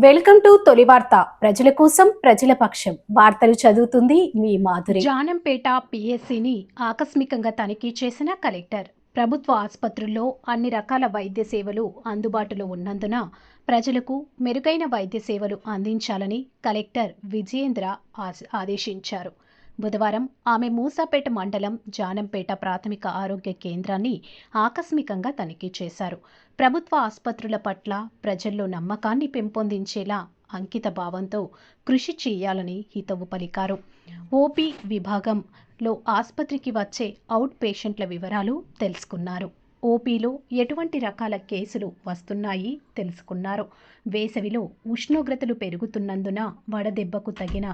Welcome to తొలి వార్త. ప్రజల కోసం ప్రజల పక్షం. వార్తలు చదువుతుంది మీ మాధురి. జానంపేట పిఎస్సిని ఆకస్మికంగా తనిఖీ చేసిన కలెక్టర్. ప్రభుత్వ ఆసుపత్రుల్లో అన్ని రకాల వైద్య సేవలు అందుబాటులో ఉన్నందున ప్రజలకు మెరుగైన వైద్య సేవలు అందించాలని కలెక్టర్ విజయేంద్ర ఆదేశించారు. బుధవారం ఆమె మూసాపేట మండలం జానంపేట ప్రాథమిక ఆరోగ్య కేంద్రాన్ని ఆకస్మికంగా తనిఖీ చేశారు. ప్రభుత్వ ఆసుపత్రుల పట్ల ప్రజల్లో నమ్మకాన్ని పెంపొందించేలా అంకిత భావంతో కృషి చేయాలని హితవు పలికారు. ఓపీ విభాగంలో ఆసుపత్రికి వచ్చే అవుట్ పేషెంట్ల వివరాలు తెలుసుకున్నారు. ఓపీలో ఎటువంటి రకాల కేసులు వస్తున్నాయి తెలుసుకున్నారు. వేసవిలో ఉష్ణోగ్రతలు పెరుగుతున్నందున వడదెబ్బకు తగిన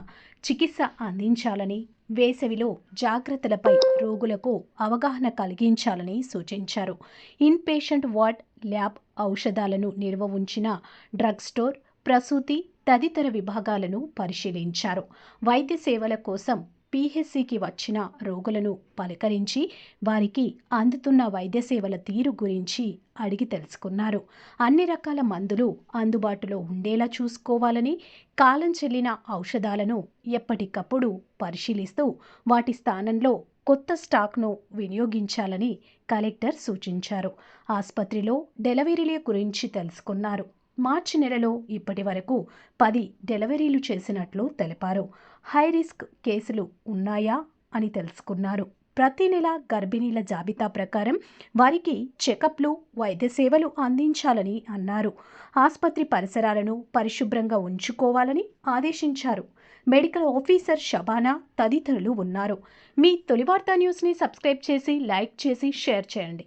చికిత్స అందించాలని, వేసవిలో జాగ్రత్తలపై రోగులకు అవగాహన కలిగించాలని సూచించారు. ఇన్ పేషెంట్ వార్డ్, ల్యాబ్, ఔషధాలను నిల్వ ఉంచిన డ్రగ్ స్టోర్, ప్రసూతి తదితర విభాగాలను పరిశీలించారు. వైద్య సేవల కోసం పిహెచ్సికి వచ్చిన రోగులను పలకరించి వారికి అందుతున్న వైద్య సేవల తీరు గురించి అడిగి తెలుసుకున్నారు. అన్ని రకాల మందులు అందుబాటులో ఉండేలా చూసుకోవాలని, కాలం చెల్లిన ఔషధాలను ఎప్పటికప్పుడు పరిశీలిస్తూ వాటి స్థానంలో కొత్త స్టాక్ను వినియోగించాలని కలెక్టర్ సూచించారు. ఆసుపత్రిలో డెలివరీల గురించి తెలుసుకున్నారు. మార్చి నెలలో ఇప్పటి వరకు 10 డెలివరీలు చేసినట్లు తెలిపారు. హై రిస్క్ కేసులు ఉన్నాయా అని తెలుసుకున్నారు. ప్రతి నెల గర్భిణీల జాబితా ప్రకారం వారికి చెకప్లు, వైద్య సేవలు అందించాలని అన్నారు. ఆసుపత్రి పరిసరాలను పరిశుభ్రంగా ఉంచుకోవాలని ఆదేశించారు. మెడికల్ ఆఫీసర్ షబానా తదితరులు ఉన్నారు. మీ తొలి వార్తా న్యూస్ని సబ్స్క్రైబ్ చేసి, లైక్ చేసి, షేర్ చేయండి.